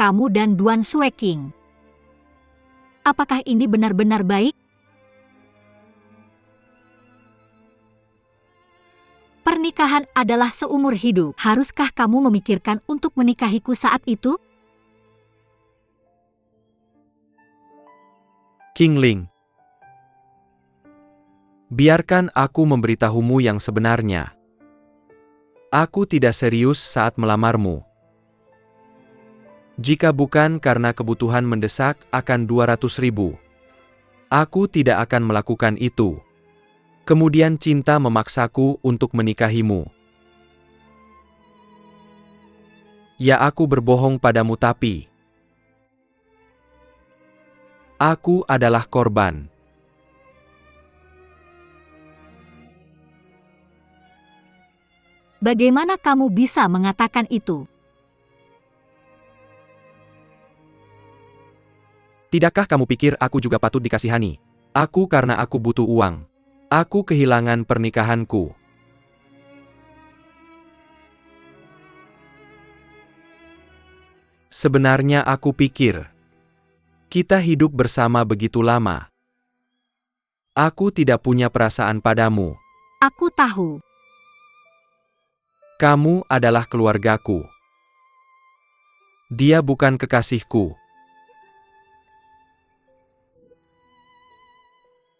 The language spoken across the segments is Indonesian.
kamu dan Duan Sueking. Apakah ini benar-benar baik? Pernikahan adalah seumur hidup. Haruskah kamu memikirkan untuk menikahiku saat itu? Qingling, biarkan aku memberitahumu yang sebenarnya. Aku tidak serius saat melamarmu. Jika bukan karena kebutuhan mendesak akan 200.000, aku tidak akan melakukan itu. Kemudian cinta memaksaku untuk menikahimu. Ya, aku berbohong padamu, tapi aku adalah korban. Bagaimana kamu bisa mengatakan itu? Tidakkah kamu pikir aku juga patut dikasihani? Aku karena aku butuh uang. Aku kehilangan pernikahanku. Sebenarnya aku pikir kita hidup bersama begitu lama. Aku tidak punya perasaan padamu. Aku tahu. Kamu adalah keluargaku. Dia bukan kekasihku.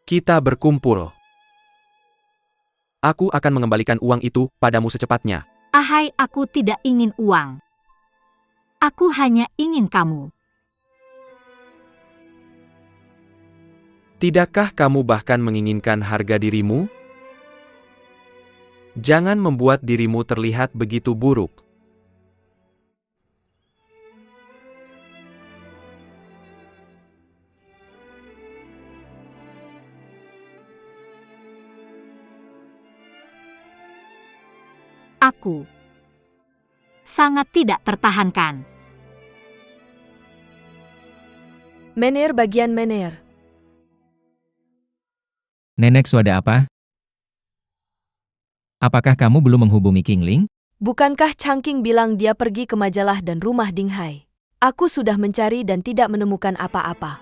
Kita berkumpul. Aku akan mengembalikan uang itu padamu secepatnya. Ahai, aku tidak ingin uang. Aku hanya ingin kamu. Tidakkah kamu bahkan menginginkan harga dirimu? Jangan membuat dirimu terlihat begitu buruk. Aku sangat tidak tertahankan. Menir bagian menir. Nenek Swada apa? Apakah kamu belum menghubungi Qingling? Bukankah Changqing bilang dia pergi ke majalah dan rumah Dinghai? Aku sudah mencari dan tidak menemukan apa-apa.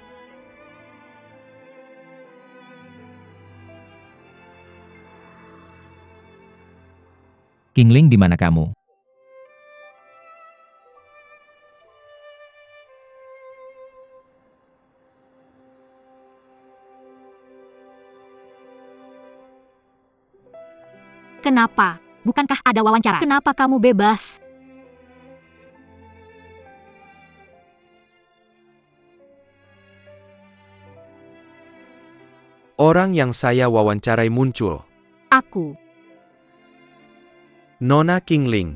Qingling, di mana kamu? Kenapa? Bukankah ada wawancara? Kenapa kamu bebas? Orang yang saya wawancarai muncul. Aku. Nona Qingling.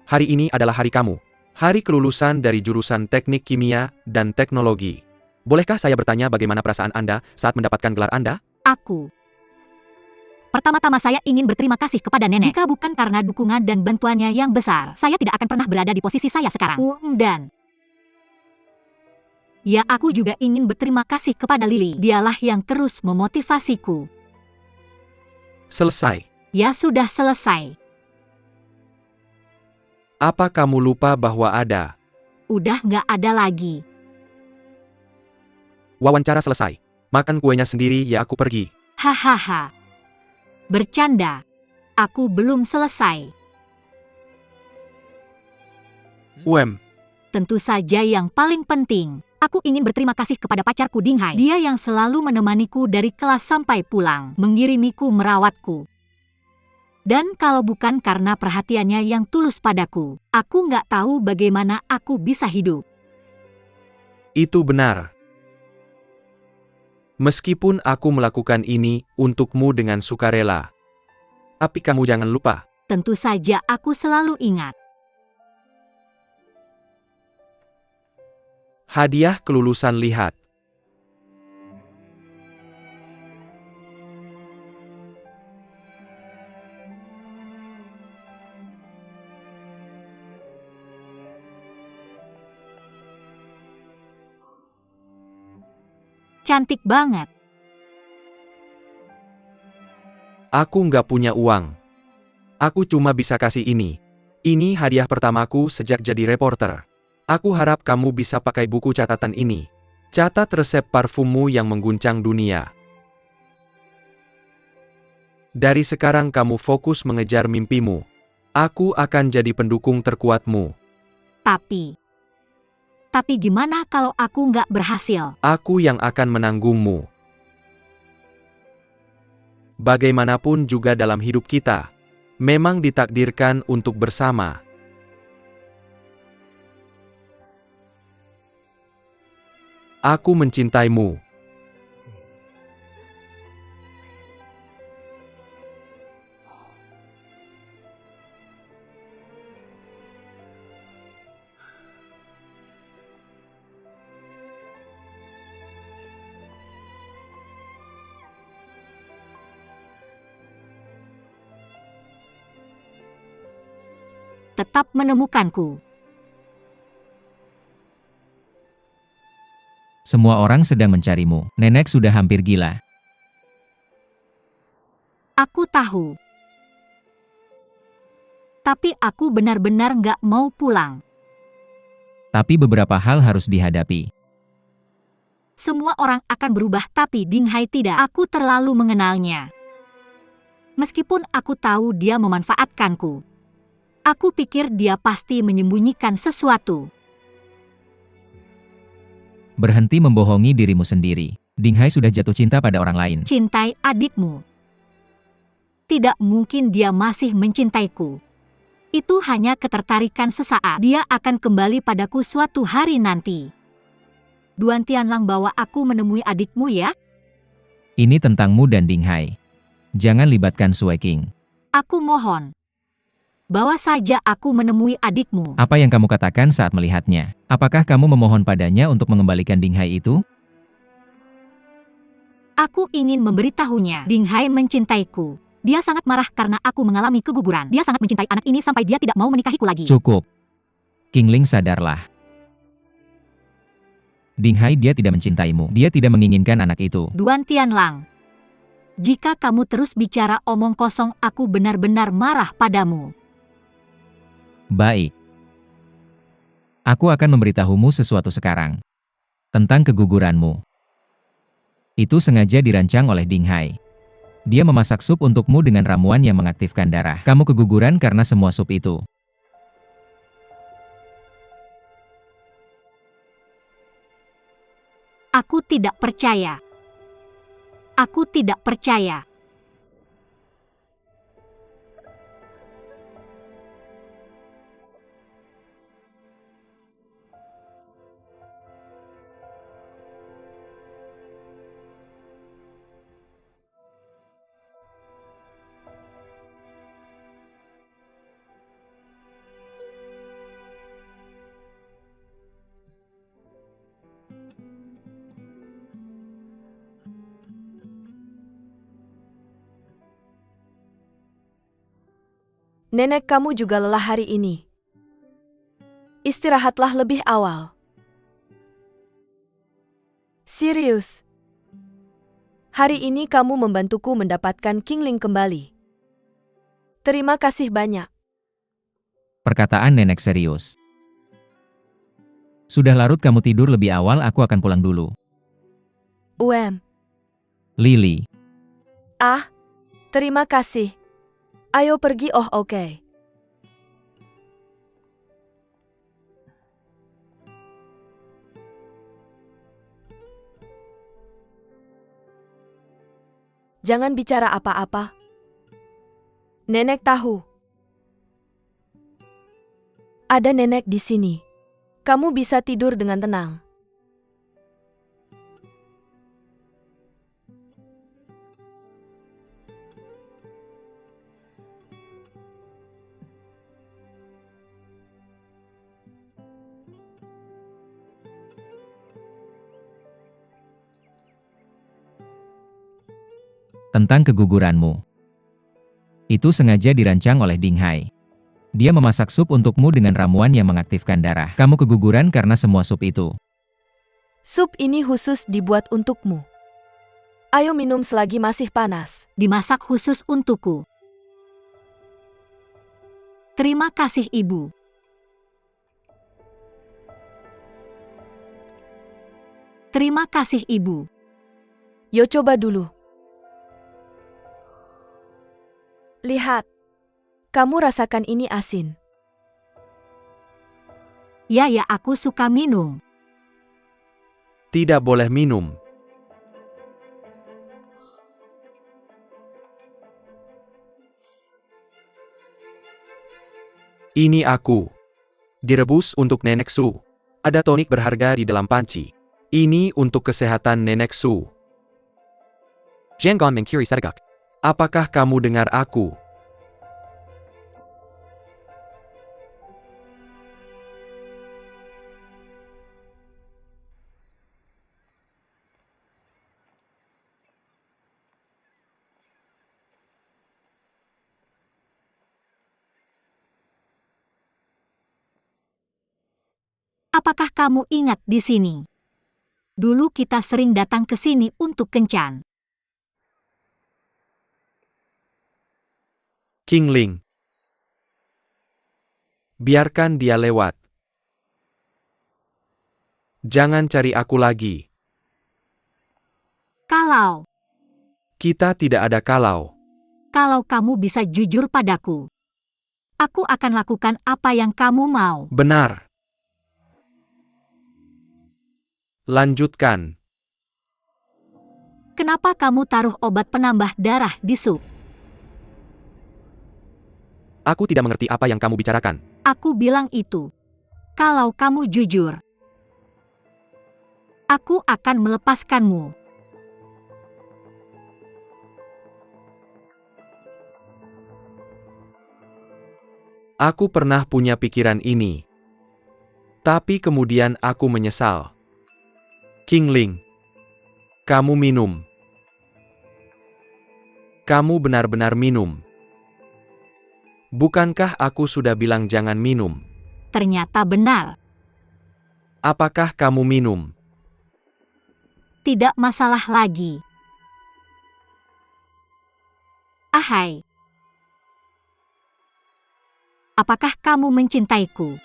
Hari ini adalah hari kamu. Hari kelulusan dari jurusan Teknik Kimia dan Teknologi. Bolehkah saya bertanya bagaimana perasaan Anda saat mendapatkan gelar Anda? Aku. Pertama-tama saya ingin berterima kasih kepada nenek. Jika bukan karena dukungan dan bantuannya yang besar, saya tidak akan pernah berada di posisi saya sekarang. Dan ya, aku juga ingin berterima kasih kepada Lily. Dialah yang terus memotivasiku. Selesai. Ya, sudah selesai. Apa kamu lupa bahwa ada? Udah nggak ada lagi. Wawancara selesai. Makan kuenya sendiri ya, aku pergi. Hahaha. Bercanda. Aku belum selesai. Tentu saja yang paling penting, aku ingin berterima kasih kepada pacarku Dinghai. Dia yang selalu menemaniku dari kelas sampai pulang, mengirimiku, merawatku. Dan kalau bukan karena perhatiannya yang tulus padaku, aku nggak tahu bagaimana aku bisa hidup. Itu benar. Meskipun aku melakukan ini untukmu dengan sukarela. Tapi kamu jangan lupa. Tentu saja aku selalu ingat. Hadiah kelulusan, lihat. Cantik banget. Aku nggak punya uang. Aku cuma bisa kasih ini. Ini hadiah pertamaku sejak jadi reporter. Aku harap kamu bisa pakai buku catatan ini. Catat resep parfummu yang mengguncang dunia. Dari sekarang kamu fokus mengejar mimpimu. Aku akan jadi pendukung terkuatmu. Tapi gimana kalau aku nggak berhasil? Aku yang akan menanggungmu. Bagaimanapun juga dalam hidup kita, memang ditakdirkan untuk bersama. Aku mencintaimu. Tetap menemukanku. Semua orang sedang mencarimu. Nenek sudah hampir gila. Aku tahu. Tapi aku benar-benar nggak mau pulang. Tapi beberapa hal harus dihadapi. Semua orang akan berubah tapi Ding Hai tidak. Aku terlalu mengenalnya. Meskipun aku tahu dia memanfaatkanku. Aku pikir dia pasti menyembunyikan sesuatu. Berhenti membohongi dirimu sendiri. Ding Hai sudah jatuh cinta pada orang lain. Cintai adikmu. Tidak mungkin dia masih mencintaiku. Itu hanya ketertarikan sesaat. Dia akan kembali padaku suatu hari nanti. Duan Tianlang bawa aku menemui adikmu ya. Ini tentangmu dan Ding Hai. Jangan libatkan Sui King. Aku mohon. Bawa saja aku menemui adikmu. Apa yang kamu katakan saat melihatnya? Apakah kamu memohon padanya untuk mengembalikan Ding Hai itu? Aku ingin memberitahunya. Ding Hai mencintaiku. Dia sangat marah karena aku mengalami keguguran. Dia sangat mencintai anak ini sampai dia tidak mau menikahiku lagi. Cukup. Qingling, sadarlah. Ding Hai, dia tidak mencintaimu. Dia tidak menginginkan anak itu. Duan Tianlang. Jika kamu terus bicara omong kosong, aku benar-benar marah padamu. Baik. Aku akan memberitahumu sesuatu sekarang. Tentang keguguranmu. Itu sengaja dirancang oleh Ding Hai. Dia memasak sup untukmu dengan ramuan yang mengaktifkan darah. Kamu keguguran karena semua sup itu. Aku tidak percaya. Aku tidak percaya. Nenek kamu juga lelah hari ini. Istirahatlah lebih awal. Serius. Hari ini kamu membantuku mendapatkan Qingling kembali. Terima kasih banyak. Perkataan nenek serius. Sudah larut kamu tidur lebih awal, aku akan pulang dulu. Lily. Ah, terima kasih. Ayo pergi. Oh, oke. Jangan bicara apa-apa. Nenek tahu. Ada nenek di sini. Kamu bisa tidur dengan tenang. Tentang keguguranmu. Itu sengaja dirancang oleh Ding Hai. Dia memasak sup untukmu dengan ramuan yang mengaktifkan darah. Kamu keguguran karena semua sup itu. Sup ini khusus dibuat untukmu. Ayo minum selagi masih panas. Dimasak khusus untukku. Terima kasih, Ibu. Terima kasih, Ibu. Yo coba dulu. Lihat. Kamu rasakan ini asin. Ya, aku suka minum. Tidak boleh minum. Ini aku. Direbus untuk Nenek Su. Ada tonik berharga di dalam panci. Ini untuk kesehatan Nenek Su. Jiangon mengkiri Sedegak. Apakah kamu dengar aku? Apakah kamu ingat di sini? Dulu kita sering datang ke sini untuk kencan. King Ling. Biarkan dia lewat. Jangan cari aku lagi. Kalau Kita tidak ada kalau. kamu bisa jujur padaku, aku akan lakukan apa yang kamu mau. Benar. Lanjutkan. Kenapa kamu taruh obat penambah darah di sup? Aku tidak mengerti apa yang kamu bicarakan. Aku bilang itu. Kalau kamu jujur, aku akan melepaskanmu. Aku pernah punya pikiran ini. Tapi kemudian aku menyesal. King Ling. Kamu minum. Kamu benar-benar minum. Bukankah aku sudah bilang jangan minum? Ternyata benar. Apakah kamu minum? Tidak masalah lagi. Ahai. Apakah kamu mencintaiku?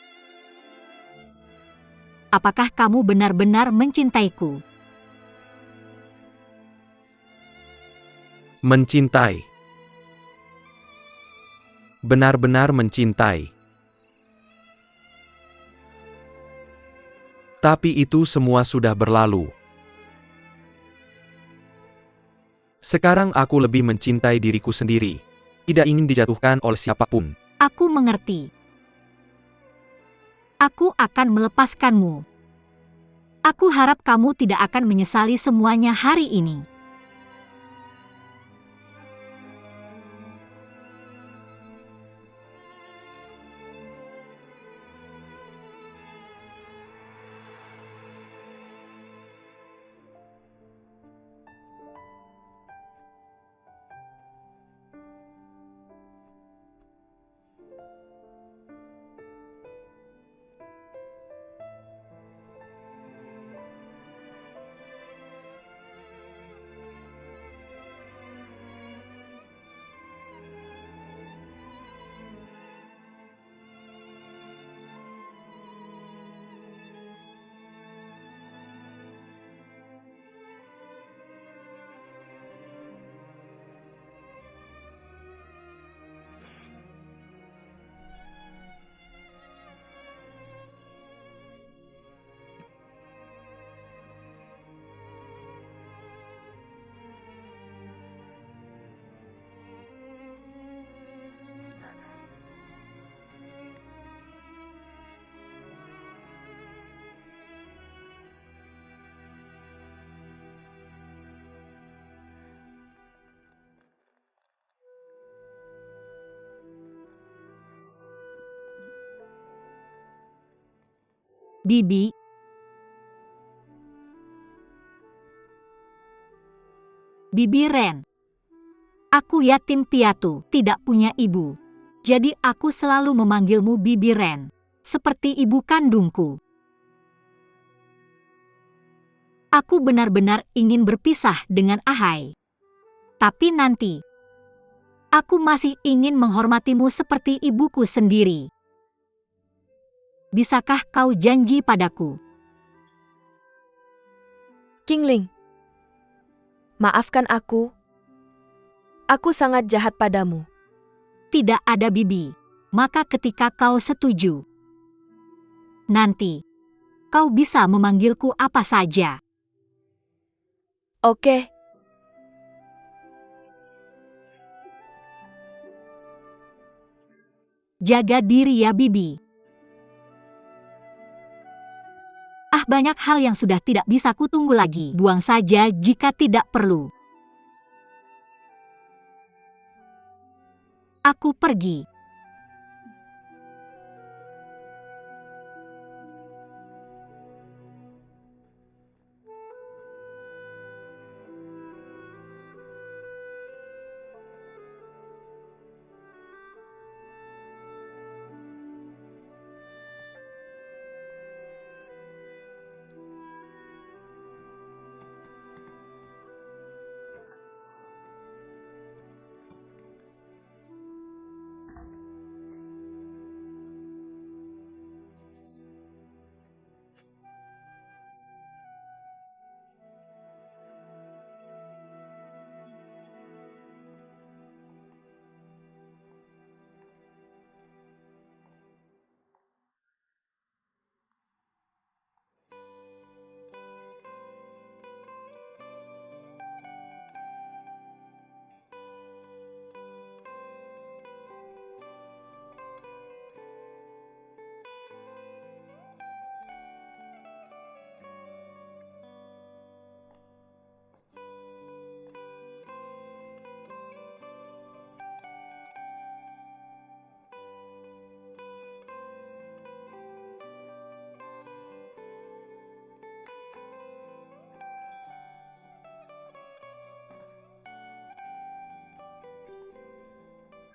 Apakah kamu benar-benar mencintaiku? Mencintai. Benar-benar mencintai. Tapi itu semua sudah berlalu. Sekarang aku lebih mencintai diriku sendiri. Tidak ingin dijatuhkan oleh siapapun. Aku mengerti. Aku akan melepaskanmu. Aku harap kamu tidak akan menyesali semuanya hari ini. Bibi. Bibi Ren. Aku yatim piatu, tidak punya ibu. Jadi aku selalu memanggilmu Bibi Ren, seperti ibu kandungku. Aku benar-benar ingin berpisah dengan Ahai. Tapi nanti, aku masih ingin menghormatimu seperti ibuku sendiri. Bisakah kau janji padaku? Qingling, maafkan aku. Aku sangat jahat padamu. Tidak ada Bibi. Maka ketika kau setuju, nanti kau bisa memanggilku apa saja. Oke. Jaga diri ya Bibi. Banyak hal yang sudah tidak bisa kutunggu lagi. Buang saja jika tidak perlu. Aku pergi.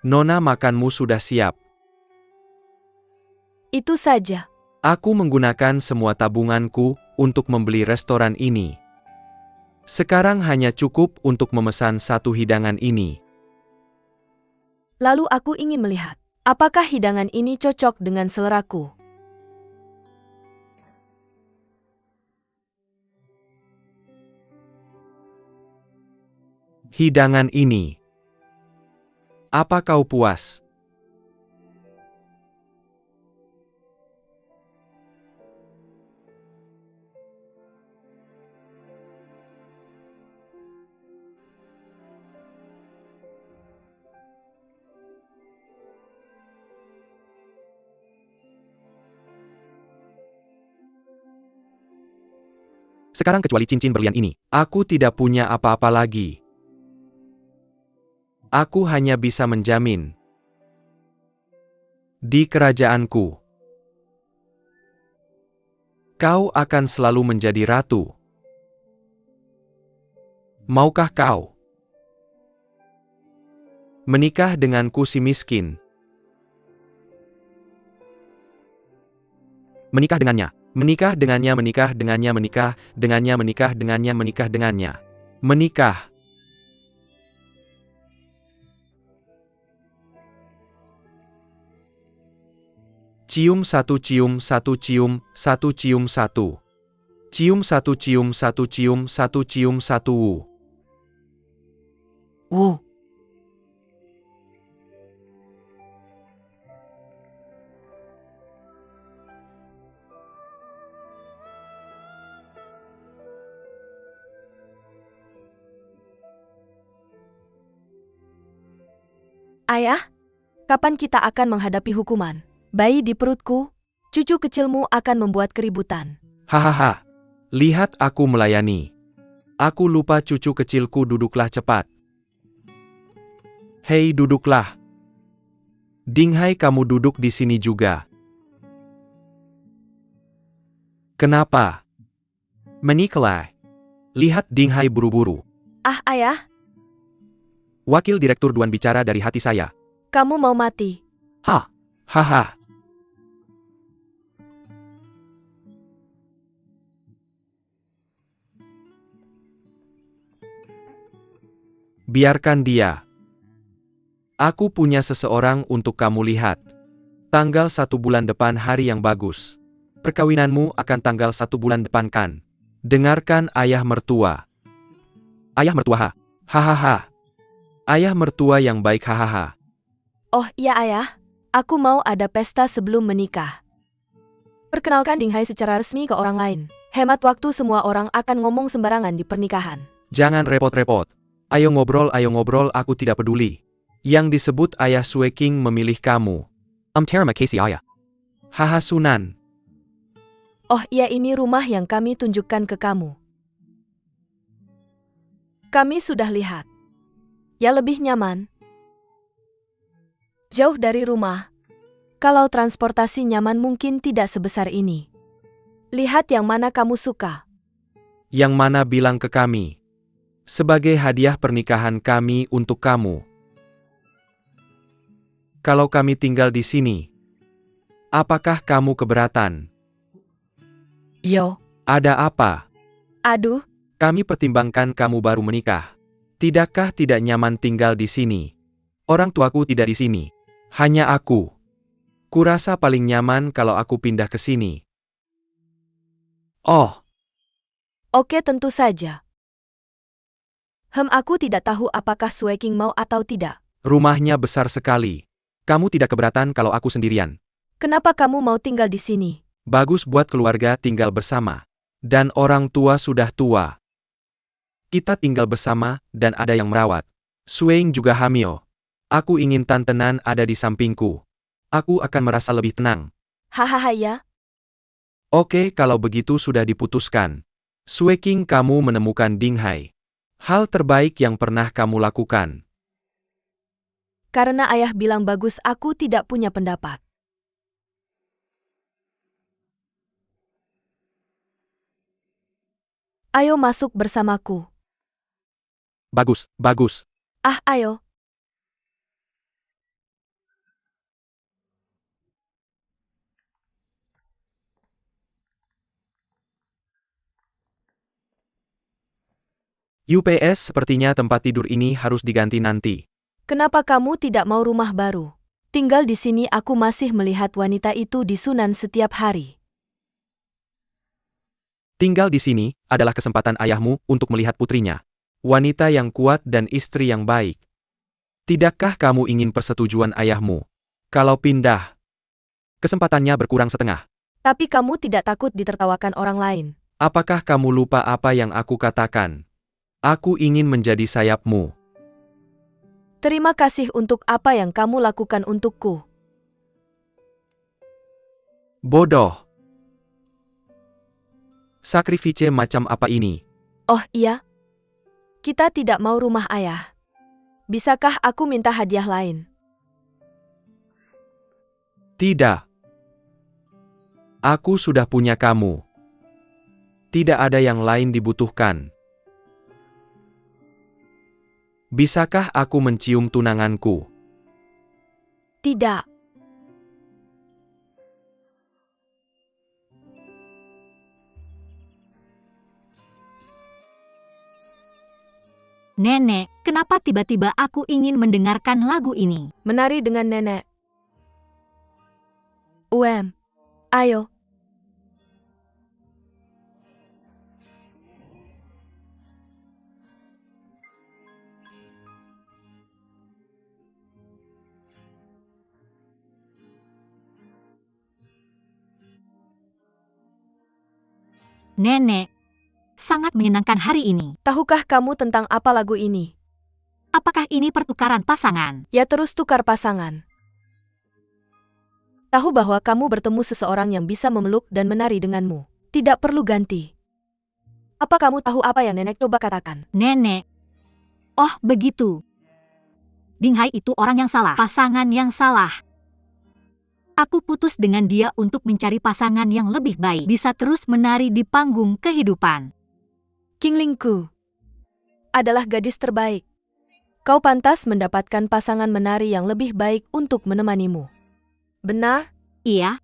Nona, makanmu sudah siap. Itu saja. Aku menggunakan semua tabunganku untuk membeli restoran ini. Sekarang hanya cukup untuk memesan satu hidangan ini. Lalu aku ingin melihat, apakah hidangan ini cocok dengan seleraku. Hidangan ini. Apa kau puas? Sekarang kecuali cincin berlian ini, aku tidak punya apa-apa lagi. Aku hanya bisa menjamin. Di kerajaanku, kau akan selalu menjadi ratu. Maukah kau menikah denganku si miskin? Menikah dengannya, menikah dengannya, menikah dengannya, menikah dengannya, menikah dengannya, menikah dengannya. Menikah. Cium satu, cium satu, cium satu, cium satu. Cium satu, cium satu, cium satu, cium satu. Ayah, kapan kita akan menghadapi hukuman? Bayi di perutku, cucu kecilmu akan membuat keributan. Hahaha. Lihat aku melayani. Aku lupa cucu kecilku, duduklah cepat. Hei, duduklah. Dinghai, kamu duduk di sini juga. Kenapa? Meniklah. Lihat Dinghai buru-buru. Ayah, Wakil Direktur Duan bicara dari hati saya. kamu mau mati. Haha. Biarkan dia. Aku punya seseorang untuk kamu lihat. Tanggal 1 bulan depan hari yang bagus. Perkawinanmu akan tanggal 1 bulan depan kan? Dengarkan ayah mertua. Ayah mertua ha. Hahaha. Ayah mertua yang baik hahaha. Oh iya ayah, aku mau ada pesta sebelum menikah. Perkenalkan Dinghai secara resmi ke orang lain. Hemat waktu, semua orang akan ngomong sembarangan di pernikahan. Jangan repot-repot. Ayo ngobrol, aku tidak peduli. Yang disebut ayah Sue King memilih kamu. Terima kasih ayah. Haha Sunan. Oh iya, ini rumah yang kami tunjukkan ke kamu. Kami sudah lihat. Ya, lebih nyaman. Jauh dari rumah. Kalau transportasi nyaman mungkin tidak sebesar ini. Lihat yang mana kamu suka. Yang mana bilang ke kami. Sebagai hadiah pernikahan kami untuk kamu. Kalau kami tinggal di sini, apakah kamu keberatan? Yo. Ada apa? Aduh, Kami pertimbangkan kamu baru menikah. Tidakkah tidak nyaman tinggal di sini? Orang tuaku tidak di sini. Hanya aku. Kurasa paling nyaman kalau aku pindah ke sini. Oh, oke, tentu saja. Aku tidak tahu apakah Sue King mau atau tidak. rumahnya besar sekali. Kamu tidak keberatan kalau aku sendirian. Kenapa kamu mau tinggal di sini? Bagus buat keluarga tinggal bersama. Dan orang tua sudah tua. Kita tinggal bersama, dan ada yang merawat. Sueng juga hamil. Aku ingin tantenan ada di sampingku. Aku akan merasa lebih tenang. Hahaha ya. Oke, kalau begitu sudah diputuskan. Sue King, kamu menemukan Dinghai. Hal terbaik yang pernah kamu lakukan. Karena ayah bilang bagus, aku tidak punya pendapat. Ayo masuk bersamaku. Bagus, bagus. Ah, ayo. UPS, sepertinya tempat tidur ini harus diganti nanti. Kenapa kamu tidak mau rumah baru? Tinggal di sini, aku masih melihat wanita itu di Sunan setiap hari. Tinggal di sini adalah kesempatan ayahmu untuk melihat putrinya. Wanita yang kuat dan istri yang baik. Tidakkah kamu ingin persetujuan ayahmu? Kalau pindah, kesempatannya berkurang setengah. Tapi kamu tidak takut ditertawakan orang lain. Apakah kamu lupa apa yang aku katakan? Aku ingin menjadi sayapmu. Terima kasih untuk apa yang kamu lakukan untukku. Bodoh. Sakrifise macam apa ini? Oh iya? Kita tidak mau rumah ayah. Bisakah aku minta hadiah lain? Tidak. Aku sudah punya kamu. Tidak ada yang lain dibutuhkan. Bisakah aku mencium tunanganku? Tidak. Nenek, kenapa tiba-tiba aku ingin mendengarkan lagu ini? Menari dengan nenek. Ayo. Nenek, sangat menyenangkan hari ini. Tahukah kamu tentang apa lagu ini? Apakah ini pertukaran pasangan? Ya, terus tukar pasangan. Tahu bahwa kamu bertemu seseorang yang bisa memeluk dan menari denganmu. Tidak perlu ganti. Apa kamu tahu apa yang nenek coba katakan? Nenek. Oh, begitu. Dinghai itu orang yang salah, pasangan yang salah. Aku putus dengan dia untuk mencari pasangan yang lebih baik, bisa terus menari di panggung kehidupan. Kinglingku adalah gadis terbaik. Kau pantas mendapatkan pasangan menari yang lebih baik untuk menemanimu. Benar? Iya.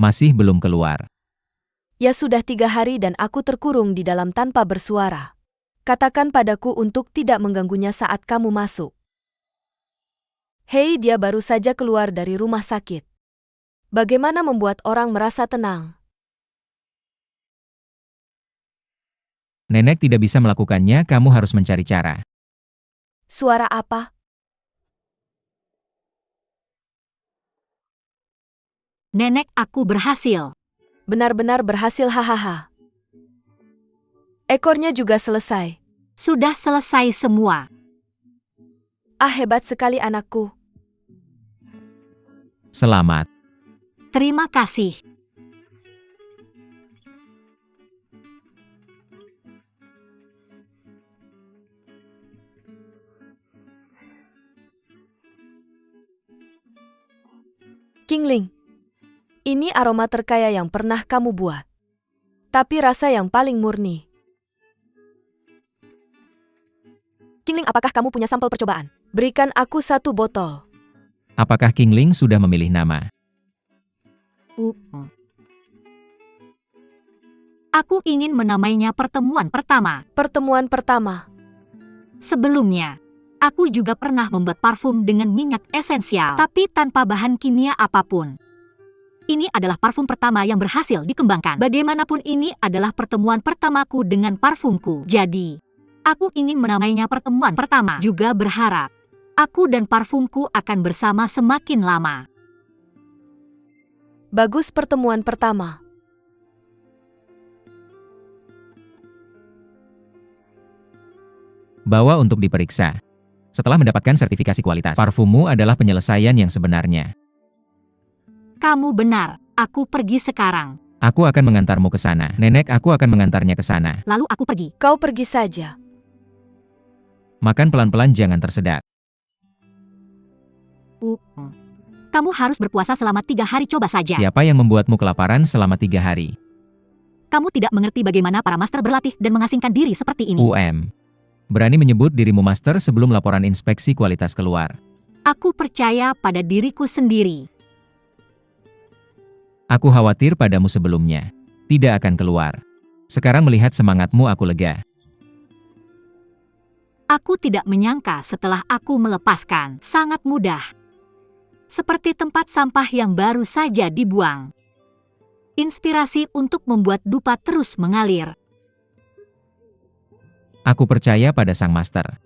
Masih belum keluar. Ya sudah 3 hari dan aku terkurung di dalam tanpa bersuara. Katakan padaku untuk tidak mengganggunya saat kamu masuk. Hei, dia baru saja keluar dari rumah sakit. Bagaimana membuat orang merasa tenang? Nenek tidak bisa melakukannya, kamu harus mencari cara. Suara apa? Nenek, aku berhasil. Benar-benar berhasil, hahaha. Ekornya juga selesai. Sudah selesai semua. Ah, hebat sekali anakku. Selamat. Terima kasih. Qingling, ini aroma terkaya yang pernah kamu buat. Tapi rasa yang paling murni. Qingling, apakah kamu punya sampel percobaan? Berikan aku 1 botol. Apakah Qingling sudah memilih nama? Aku ingin menamainya pertemuan pertama. Pertemuan pertama. Sebelumnya, aku juga pernah membuat parfum dengan minyak esensial, tapi tanpa bahan kimia apapun. Ini adalah parfum pertama yang berhasil dikembangkan. Bagaimanapun ini adalah pertemuan pertamaku dengan parfumku. Jadi, aku ingin menamainya pertemuan pertama. Juga berharap, aku dan parfumku akan bersama semakin lama. Bagus, pertemuan pertama. Bawa untuk diperiksa. Setelah mendapatkan sertifikasi kualitas, parfummu adalah penyelesaian yang sebenarnya. Kamu benar, aku pergi sekarang. Aku akan mengantarmu ke sana. Nenek, aku akan mengantarnya ke sana. Lalu aku pergi. Kau pergi saja. Makan pelan-pelan, jangan tersedak. Kamu harus berpuasa selama 3 hari, coba saja. Siapa yang membuatmu kelaparan selama 3 hari? Kamu tidak mengerti bagaimana para master berlatih dan mengasingkan diri seperti ini. Berani menyebut dirimu master sebelum laporan inspeksi kualitas keluar. Aku percaya pada diriku sendiri. Aku khawatir padamu sebelumnya. Tidak akan keluar. Sekarang melihat semangatmu aku lega. Aku tidak menyangka setelah aku melepaskan. Sangat mudah. Seperti tempat sampah yang baru saja dibuang. Inspirasi untuk membuat dupa terus mengalir. Aku percaya pada sang master.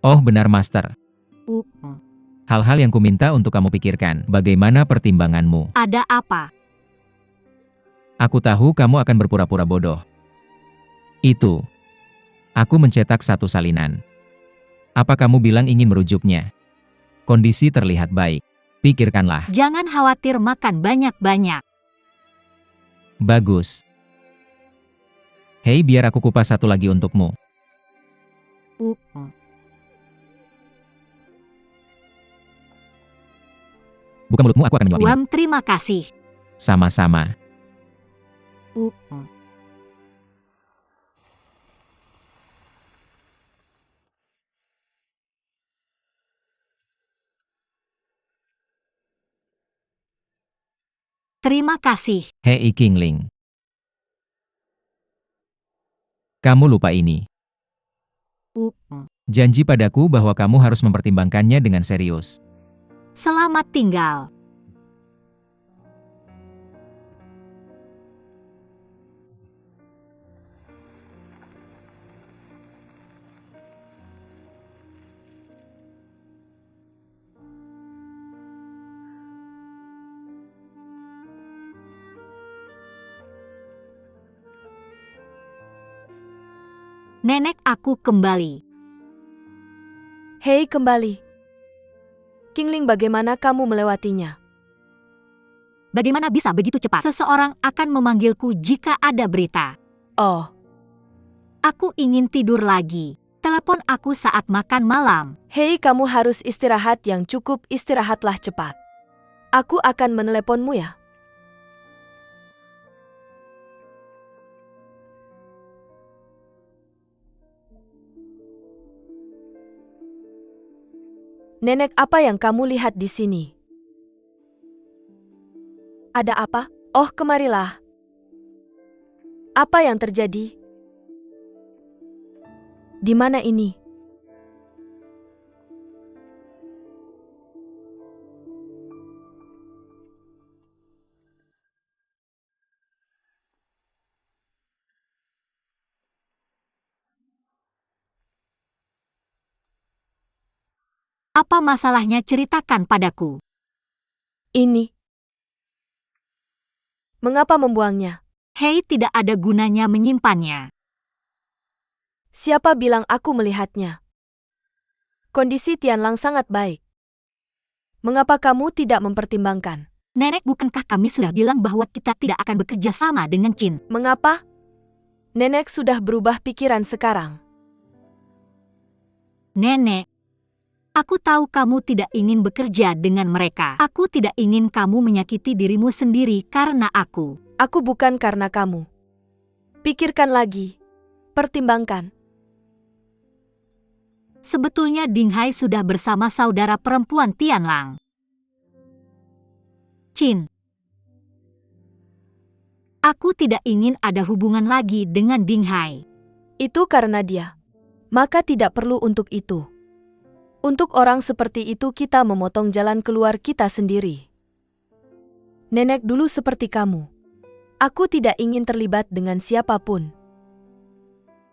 Oh benar master. Hal-hal yang kuminta untuk kamu pikirkan. Bagaimana pertimbanganmu? Ada apa? Aku tahu kamu akan berpura-pura bodoh. Itu. Aku mencetak 1 salinan. Apa kamu bilang ingin merujuknya? Kondisi terlihat baik. Pikirkanlah. Jangan khawatir, makan banyak-banyak. Bagus. Hei, biar aku kupas 1 lagi untukmu. Buka mulutmu, aku akan menyuapinya. Terima kasih. Sama-sama. Terima kasih. Hei Qingling. Kamu lupa ini. Janji padaku bahwa kamu harus mempertimbangkannya dengan serius. Selamat tinggal. Nenek, aku kembali. Hei, kembali. Qingling, bagaimana kamu melewatinya? Bagaimana bisa begitu cepat? Seseorang akan memanggilku jika ada berita. Oh, Aku ingin tidur lagi. Telepon aku saat makan malam. hei, kamu harus istirahat yang cukup, istirahatlah cepat. Aku akan meneleponmu ya. Nenek, apa yang kamu lihat di sini? Ada apa? Oh, kemarilah. Apa yang terjadi? Di mana ini? Apa masalahnya, ceritakan padaku. Ini. Mengapa membuangnya? Hei, tidak ada gunanya menyimpannya. Siapa bilang aku melihatnya? Kondisi Tianlang sangat baik. Mengapa kamu tidak mempertimbangkan? Nenek, bukankah kami sudah bilang bahwa kita tidak akan bekerja sama dengan Qin? Mengapa? Nenek sudah berubah pikiran sekarang. Nenek, aku tahu kamu tidak ingin bekerja dengan mereka. Aku tidak ingin kamu menyakiti dirimu sendiri karena aku. Aku bukan karena kamu. Pikirkan lagi. Pertimbangkan. Sebetulnya Ding Hai sudah bersama saudara perempuan Tianlang, Qin. Aku tidak ingin ada hubungan lagi dengan Ding Hai. Itu karena dia. Maka tidak perlu untuk itu. Untuk orang seperti itu kita memotong jalan keluar kita sendiri. Nenek dulu seperti kamu. Aku tidak ingin terlibat dengan siapapun.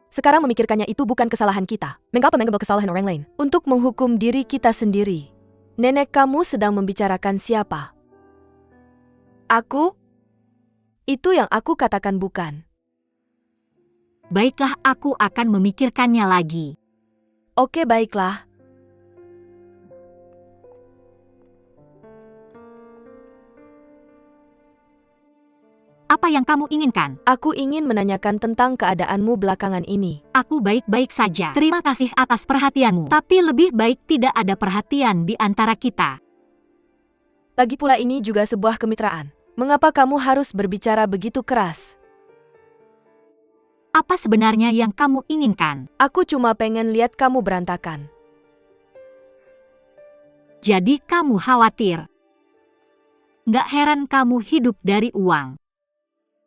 Sekarang memikirkannya itu bukan kesalahan kita. Mengapa mengambil kesalahan orang lain? Untuk menghukum diri kita sendiri. Nenek, kamu sedang membicarakan siapa? Aku? Itu yang aku katakan bukan. Baiklah, aku akan memikirkannya lagi. Oke, baiklah. Apa yang kamu inginkan? Aku ingin menanyakan tentang keadaanmu belakangan ini. Aku baik-baik saja. Terima kasih atas perhatianmu. Tapi lebih baik tidak ada perhatian di antara kita. Lagi pula ini juga sebuah kemitraan. Mengapa kamu harus berbicara begitu keras? Apa sebenarnya yang kamu inginkan? Aku cuma pengen lihat kamu berantakan. Jadi kamu khawatir. Nggak heran kamu hidup dari uang.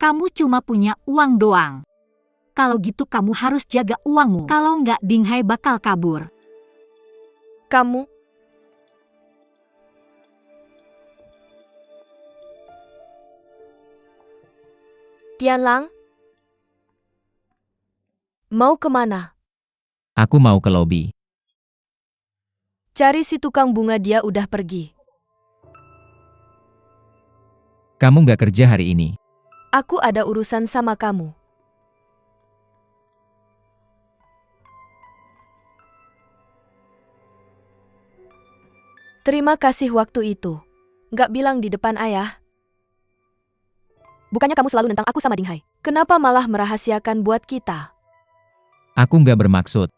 Kamu cuma punya uang doang. Kalau gitu kamu harus jaga uangmu. Kalau nggak Ding Hai bakal kabur. Kamu? Tianlang? Mau kemana? Aku mau ke lobi. Cari si tukang bunga, dia udah pergi. Kamu nggak kerja hari ini. Aku ada urusan sama kamu. Terima kasih waktu itu. Nggak bilang di depan ayah. Bukannya kamu selalu nentang aku sama Ding Hai. Kenapa malah merahasiakan buat kita? Aku nggak bermaksud.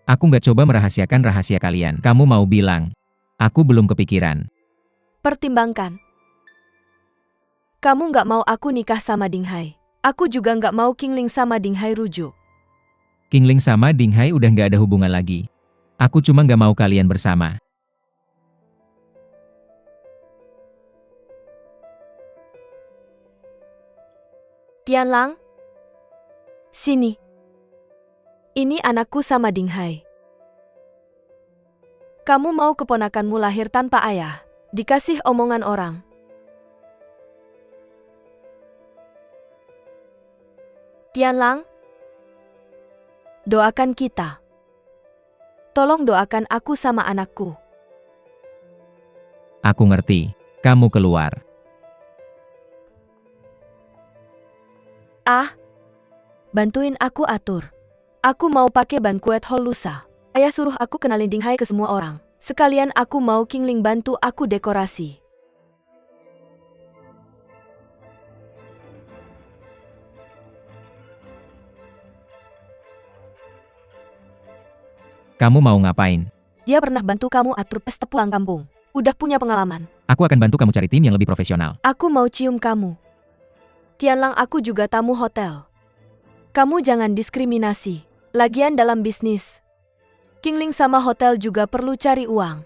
Aku nggak coba merahasiakan rahasia kalian. Kamu mau bilang. Aku belum kepikiran. Pertimbangkan. Kamu nggak mau aku nikah sama Ding Hai. Aku juga nggak mau Qingling sama Ding Hai rujuk. Qingling sama Ding Hai udah nggak ada hubungan lagi. Aku cuma nggak mau kalian bersama. Tianlang? Sini. Ini anakku sama Ding Hai. Kamu mau keponakanmu lahir tanpa ayah, dikasih omongan orang. Tianlang? Doakan kita. Tolong doakan aku sama anakku. Aku ngerti. Kamu keluar. Bantuin aku atur. Aku mau pakai banquet hall lusa. Ayah suruh aku kenalin Ding Hai ke semua orang. Sekalian aku mau Qingling bantu aku dekorasi. Kamu mau ngapain? Dia pernah bantu kamu atur pesta pulang kampung. Udah punya pengalaman. Aku akan bantu kamu cari tim yang lebih profesional. Aku mau cium kamu. Tianlang, aku juga tamu hotel. Kamu jangan diskriminasi. Lagian dalam bisnis, Qingling sama hotel juga perlu cari uang.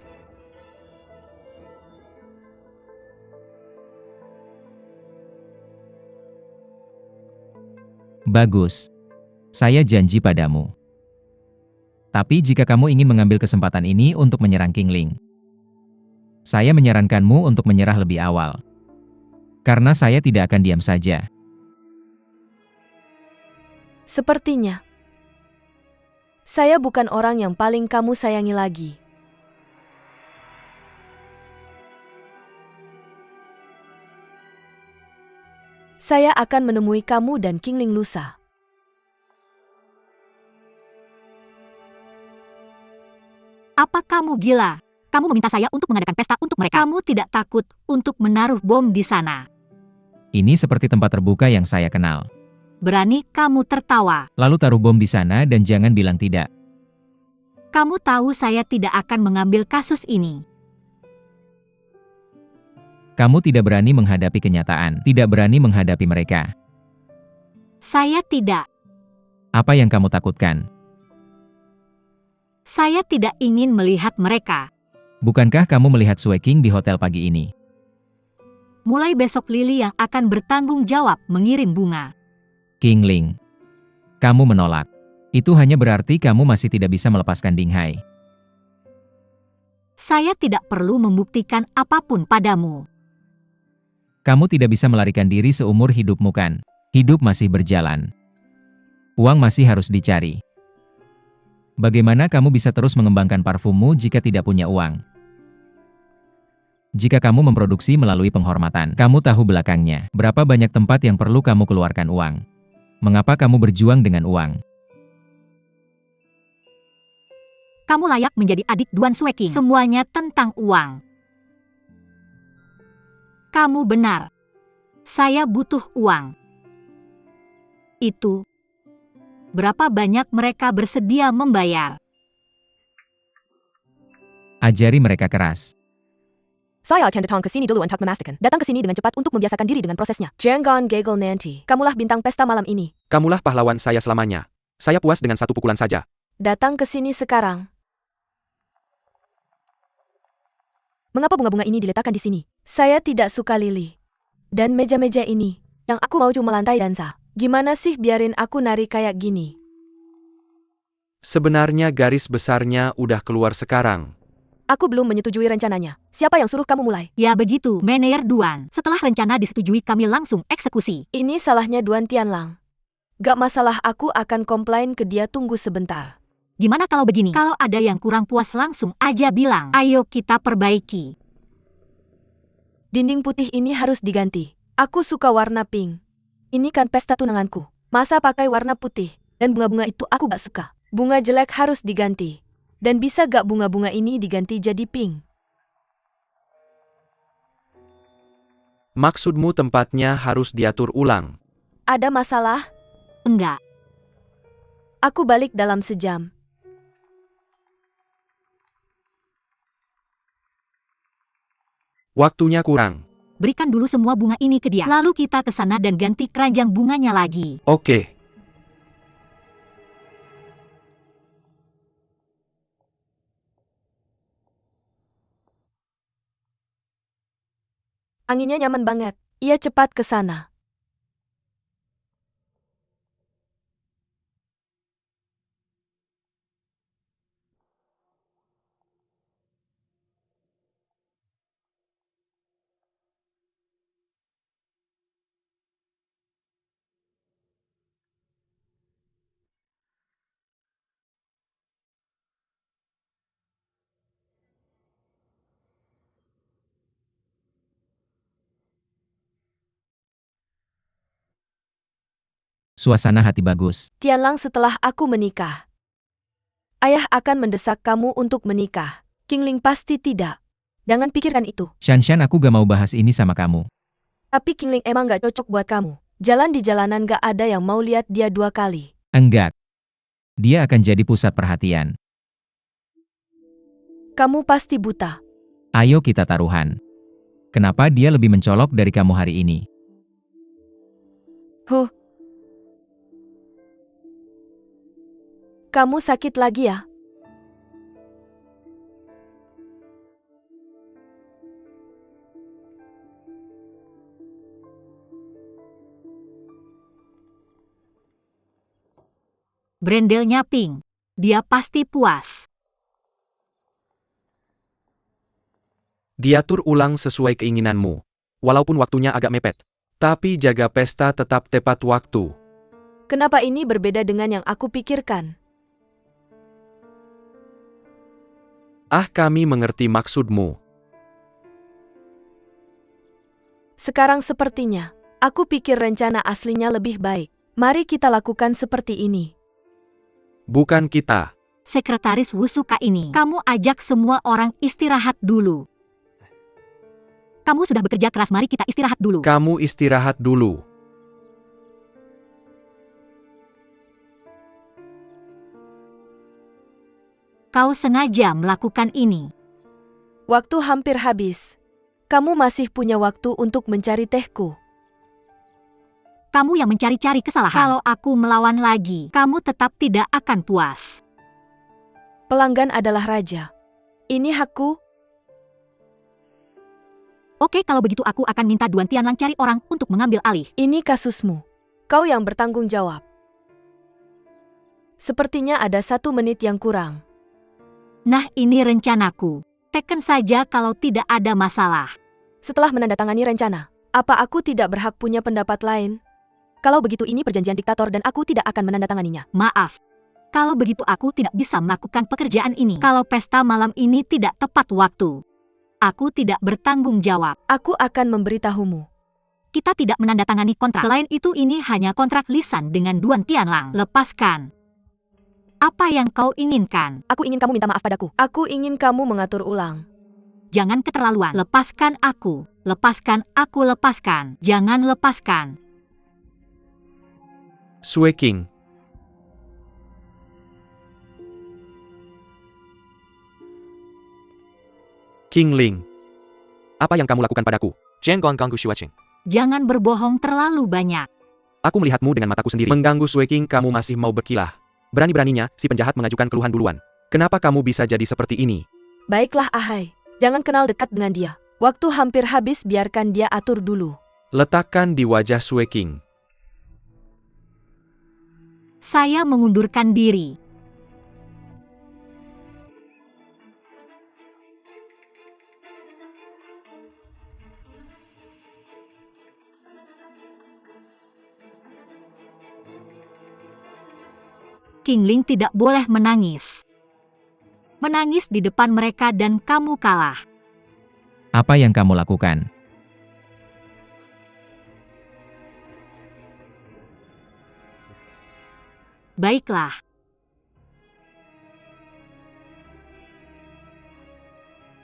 Bagus. Saya janji padamu. Tapi jika kamu ingin mengambil kesempatan ini untuk menyerang Qingling, saya menyarankanmu untuk menyerah lebih awal. Karena saya tidak akan diam saja. Sepertinya, saya bukan orang yang paling kamu sayangi lagi. Saya akan menemui kamu dan Qingling lusa. Apa kamu gila? Kamu meminta saya untuk mengadakan pesta untuk mereka. Kamu tidak takut untuk menaruh bom di sana. Ini seperti tempat terbuka yang saya kenal. Berani kamu tertawa. Lalu taruh bom di sana dan jangan bilang tidak. Kamu tahu saya tidak akan mengambil kasus ini. Kamu tidak berani menghadapi kenyataan, tidak berani menghadapi mereka. Saya tidak. Apa yang kamu takutkan? Saya tidak ingin melihat mereka. Bukankah kamu melihat Sue King di hotel pagi ini? Mulai besok Lily yang akan bertanggung jawab mengirim bunga. Qingling, kamu menolak. Itu hanya berarti kamu masih tidak bisa melepaskan Dinghai. Saya tidak perlu membuktikan apapun padamu. Kamu tidak bisa melarikan diri seumur hidupmu kan? Hidup masih berjalan. Uang masih harus dicari. Bagaimana kamu bisa terus mengembangkan parfummu jika tidak punya uang? Jika kamu memproduksi melalui penghormatan, kamu tahu belakangnya, berapa banyak tempat yang perlu kamu keluarkan uang. Mengapa kamu berjuang dengan uang? Kamu layak menjadi adik Duan Sue King. Semuanya tentang uang. Kamu benar. Saya butuh uang. Itu. Berapa banyak mereka bersedia membayar? Ajari mereka keras. Saya akan datang ke sini dulu untuk memastikan. Datang ke sini dengan cepat untuk membiasakan diri dengan prosesnya. Jangan gagal nanti. Kamulah bintang pesta malam ini. Kamulah pahlawan saya selamanya. Saya puas dengan satu pukulan saja. Datang ke sini sekarang. Mengapa bunga-bunga ini diletakkan di sini? Saya tidak suka lili. Dan meja-meja ini. Yang aku mau cuma lantai dansa. Gimana sih biarin aku nari kayak gini? Sebenarnya garis besarnya udah keluar sekarang. Aku belum menyetujui rencananya. Siapa yang suruh kamu mulai? Ya begitu, Manayer Duan. Setelah rencana disetujui kami langsung eksekusi. Ini salahnya Duan Tianlang. Gak masalah, aku akan komplain ke dia, tunggu sebentar. Gimana kalau begini? Kalau ada yang kurang puas langsung aja bilang. Ayo kita perbaiki. Dinding putih ini harus diganti. Aku suka warna pink. Ini kan pesta tunanganku. Masa pakai warna putih? Dan bunga-bunga itu aku gak suka. Bunga jelek harus diganti. Dan bisa gak bunga-bunga ini diganti jadi pink? Maksudmu tempatnya harus diatur ulang. Ada masalah? Enggak. Aku balik dalam sejam. Waktunya kurang. Berikan dulu semua bunga ini ke dia. Lalu kita ke sana dan ganti keranjang bunganya lagi. Oke. Anginnya nyaman banget. Ia cepat ke sana. Suasana hati bagus. Tianlang, setelah aku menikah, ayah akan mendesak kamu untuk menikah. Qingling pasti tidak. Jangan pikirkan itu. Shanshan, aku gak mau bahas ini sama kamu. Tapi Qingling emang gak cocok buat kamu. Jalan di jalanan gak ada yang mau lihat dia 2 kali. Enggak. Dia akan jadi pusat perhatian. Kamu pasti buta. Ayo kita taruhan. Kenapa dia lebih mencolok dari kamu hari ini? Huh. Kamu sakit lagi ya? Brendelnya pink. Dia pasti puas. Diatur ulang sesuai keinginanmu. Walaupun waktunya agak mepet. Tapi jaga pesta tetap tepat waktu. Kenapa ini berbeda dengan yang aku pikirkan? Kami mengerti maksudmu. Sekarang sepertinya, aku pikir rencana aslinya lebih baik. Mari kita lakukan seperti ini. Bukan kita. Sekretaris Wu suka ini. Kamu ajak semua orang istirahat dulu. Kamu sudah bekerja keras, mari kita istirahat dulu. Kamu istirahat dulu. Kau sengaja melakukan ini. Waktu hampir habis. Kamu masih punya waktu untuk mencari tehku. Kamu yang mencari-cari kesalahan. Kalau aku melawan lagi, kamu tetap tidak akan puas. Pelanggan adalah raja. Ini hakku. Oke, kalau begitu aku akan minta Duan Tianlang cari orang untuk mengambil alih. Ini kasusmu. Kau yang bertanggung jawab. Sepertinya ada 1 menit yang kurang. Nah, ini rencanaku. Teken saja kalau tidak ada masalah. Setelah menandatangani rencana, apa aku tidak berhak punya pendapat lain? Kalau begitu ini perjanjian diktator dan aku tidak akan menandatanganinya. Maaf. Kalau begitu aku tidak bisa melakukan pekerjaan ini. Kalau pesta malam ini tidak tepat waktu, aku tidak bertanggung jawab. Aku akan memberitahumu. Kita tidak menandatangani kontrak. Selain itu ini hanya kontrak lisan dengan Duan Tianlang. Lepaskan. Apa yang kau inginkan? Aku ingin kamu minta maaf padaku. Aku ingin kamu mengatur ulang. Jangan keterlaluan. Lepaskan aku. Lepaskan aku, lepaskan. Jangan lepaskan. Sue King. King Ling. Apa yang kamu lakukan padaku? Jangan berbohong terlalu banyak. Aku melihatmu dengan mataku sendiri. Mengganggu Sue King, kamu masih mau berkilah. Berani-beraninya, si penjahat mengajukan keluhan duluan. Kenapa kamu bisa jadi seperti ini? Baiklah Ahai. Jangan kenal dekat dengan dia. Waktu hampir habis, biarkan dia atur dulu. Letakkan di wajah Sue King. Saya mengundurkan diri. King Ling tidak boleh menangis. Menangis di depan mereka dan kamu kalah. Apa yang kamu lakukan? Baiklah.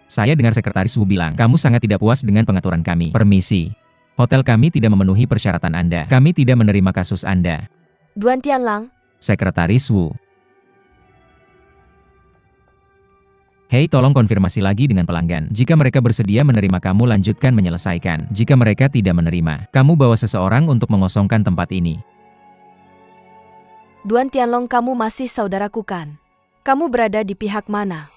Saya dengar sekretaris Wu bilang, kamu sangat tidak puas dengan pengaturan kami. Permisi. Hotel kami tidak memenuhi persyaratan Anda. Kami tidak menerima kasus Anda. Duan Tianlang, Sekretaris Wu. Hei, tolong konfirmasi lagi dengan pelanggan. Jika mereka bersedia menerima, kamu lanjutkan menyelesaikan. Jika mereka tidak menerima, kamu bawa seseorang untuk mengosongkan tempat ini. Duan Tianlong, kamu masih saudaraku kan? Kamu berada di pihak mana?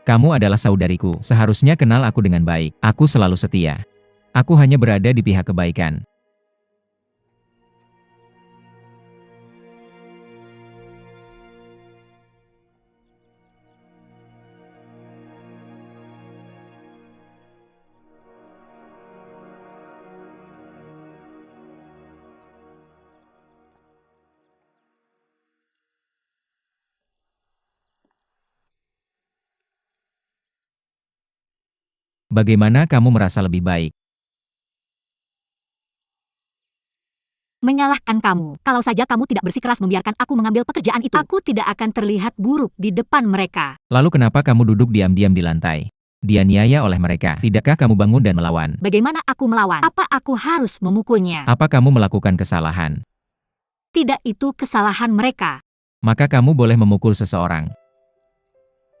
Kamu adalah saudariku, seharusnya kenal aku dengan baik. Aku selalu setia. Aku hanya berada di pihak kebaikan. Bagaimana kamu merasa lebih baik? Menyalahkan kamu. Kalau saja kamu tidak bersikeras membiarkan aku mengambil pekerjaan itu, aku tidak akan terlihat buruk di depan mereka. Lalu kenapa kamu duduk diam-diam di lantai? Dianiaya oleh mereka. Tidakkah kamu bangun dan melawan? Bagaimana aku melawan? Apa aku harus memukulnya? Apa kamu melakukan kesalahan? Tidak, itu kesalahan mereka. Maka kamu boleh memukul seseorang.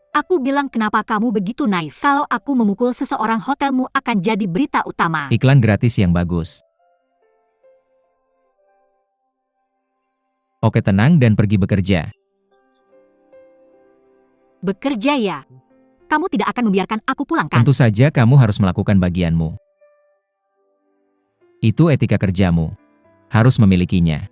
Aku bilang kenapa kamu begitu naif. Kalau aku memukul seseorang, hotelmu akan jadi berita utama. Iklan gratis yang bagus. Oke, tenang dan pergi bekerja. Bekerja ya? Kamu tidak akan membiarkan aku pulang kan? Tentu saja kamu harus melakukan bagianmu. Itu etika kerjamu. Harus memilikinya.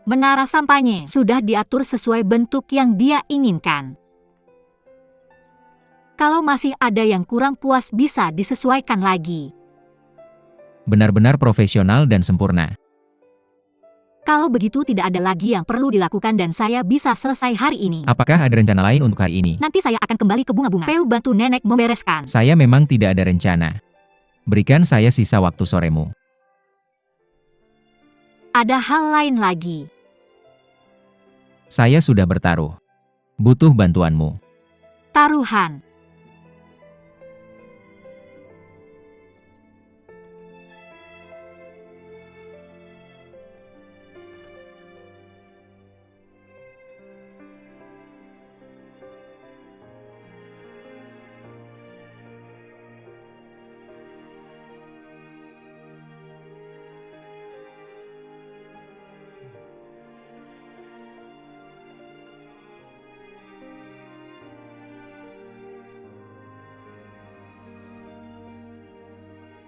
Menara sampahnya sudah diatur sesuai bentuk yang dia inginkan. Kalau masih ada yang kurang puas bisa disesuaikan lagi. Benar-benar profesional dan sempurna. Kalau begitu tidak ada lagi yang perlu dilakukan dan saya bisa selesai hari ini. Apakah ada rencana lain untuk hari ini? Nanti saya akan kembali ke bunga-bunga. Peu bantu nenek membereskan. Saya memang tidak ada rencana. Berikan saya sisa waktu soremu. Ada hal lain lagi. Saya sudah bertaruh. Butuh bantuanmu. Taruhan.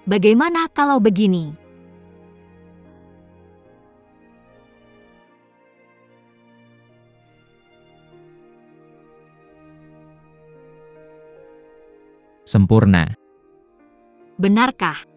Bagaimana kalau begini? Sempurna. Benarkah?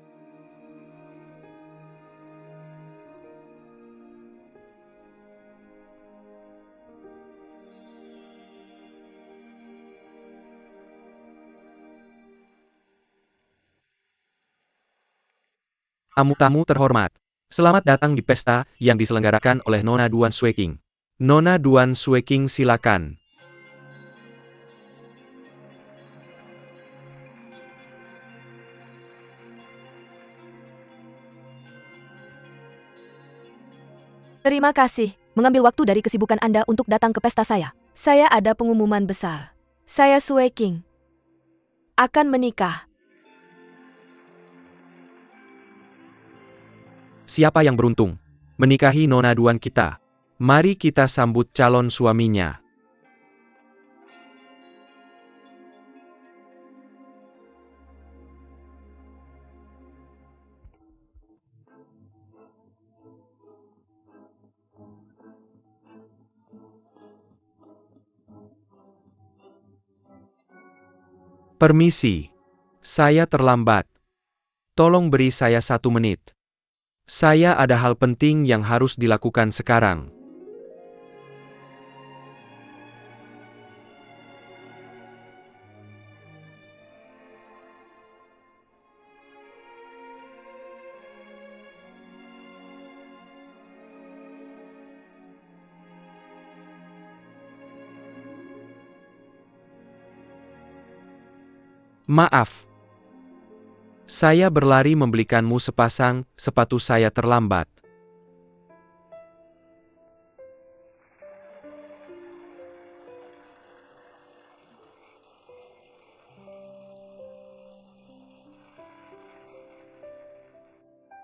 Tamu-tamu terhormat, selamat datang di pesta yang diselenggarakan oleh Nona Duan Sueking. Nona Duan Sueking, silakan. Terima kasih, mengambil waktu dari kesibukan Anda untuk datang ke pesta saya. Saya ada pengumuman besar. Saya Sue King. Akan menikah. Siapa yang beruntung menikahi Nona Duan kita? Mari kita sambut calon suaminya. Permisi, saya terlambat. Tolong beri saya 1 menit. Saya ada hal penting yang harus dilakukan sekarang. Maaf. Saya berlari membelikanmu sepasang sepatu, saya terlambat.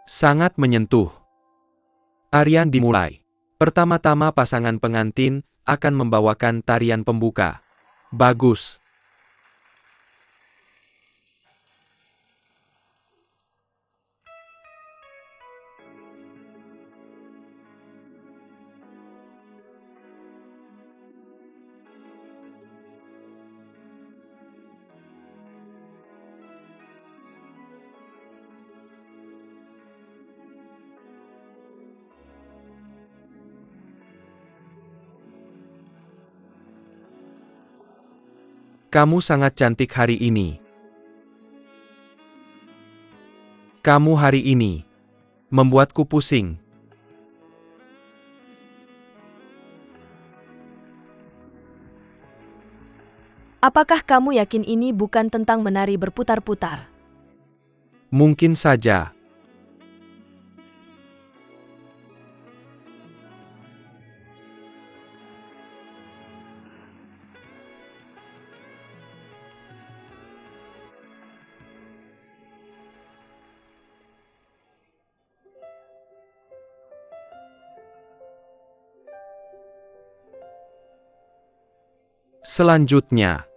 Sangat menyentuh. Tarian dimulai. Pertama-tama pasangan pengantin akan membawakan tarian pembuka. Bagus. Kamu sangat cantik hari ini. Kamu hari ini membuatku pusing. Apakah kamu yakin ini bukan tentang menari berputar-putar? Mungkin saja. Selanjutnya,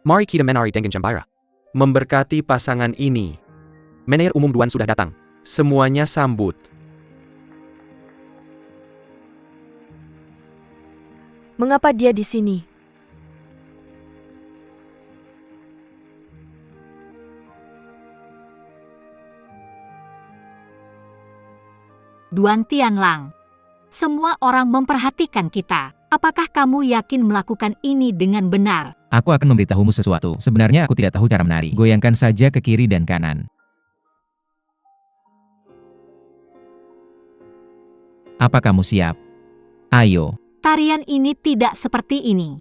mari kita menari dengan gembira. Memberkati pasangan ini. Manajer umum Duan sudah datang. Semuanya sambut. Mengapa dia di sini? Duan Tianlang. Semua orang memperhatikan kita. Apakah kamu yakin melakukan ini dengan benar? Aku akan memberitahumu sesuatu. Sebenarnya aku tidak tahu cara menari. Goyangkan saja ke kiri dan kanan. Apa kamu siap? Ayo. Tarian ini tidak seperti ini.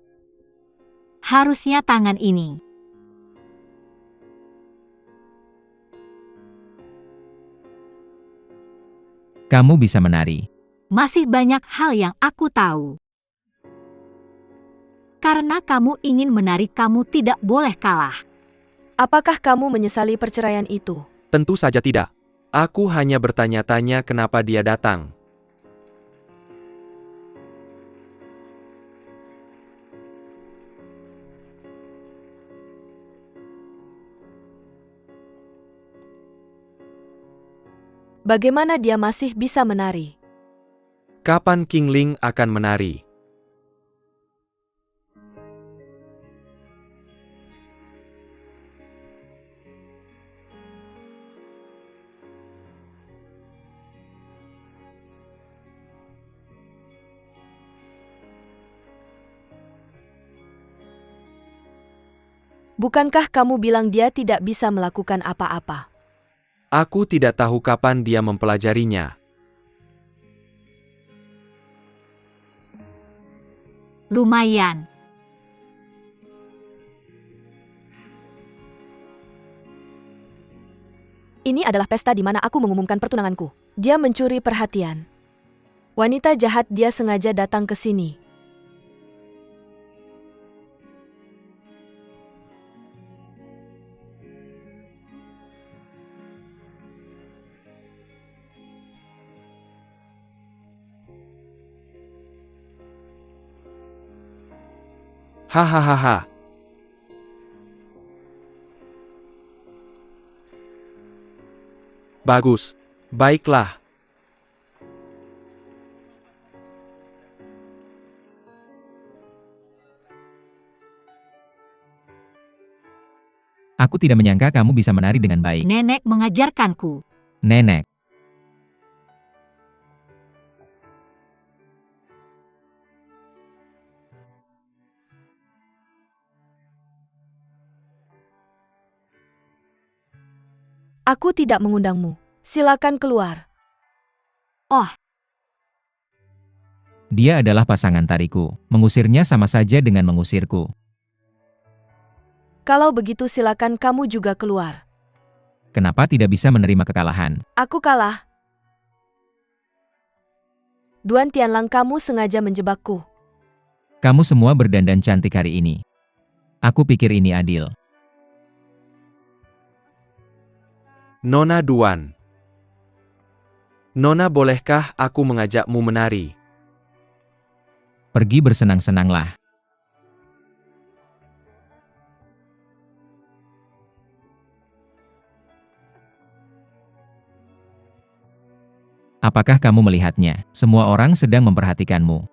Harusnya tangan ini. Kamu bisa menari. Masih banyak hal yang aku tahu. Karena kamu ingin menari, kamu tidak boleh kalah. Apakah kamu menyesali perceraian itu? Tentu saja tidak. Aku hanya bertanya-tanya kenapa dia datang. Bagaimana dia masih bisa menari? Kapan King Ling akan menari? Bukankah kamu bilang dia tidak bisa melakukan apa-apa? Aku tidak tahu kapan dia mempelajarinya. Lumayan. Ini adalah pesta di mana aku mengumumkan pertunanganku. Dia mencuri perhatian. Wanita jahat, dia sengaja datang ke sini. Hahaha. Bagus. Baiklah. Aku tidak menyangka kamu bisa menari dengan baik. Nenek mengajarkanku. Nenek. Aku tidak mengundangmu. Silakan keluar. Oh, Dia adalah pasangan tariku. Mengusirnya sama saja dengan mengusirku. Kalau begitu silakan kamu juga keluar. Kenapa tidak bisa menerima kekalahan? Aku kalah. Duan Tianlang, kamu sengaja menjebakku. Kamu semua berdandan cantik hari ini. Aku pikir ini adil. Nona Duan. Nona, bolehkah aku mengajakmu menari? Pergi bersenang-senanglah. Apakah kamu melihatnya? Semua orang sedang memperhatikanmu.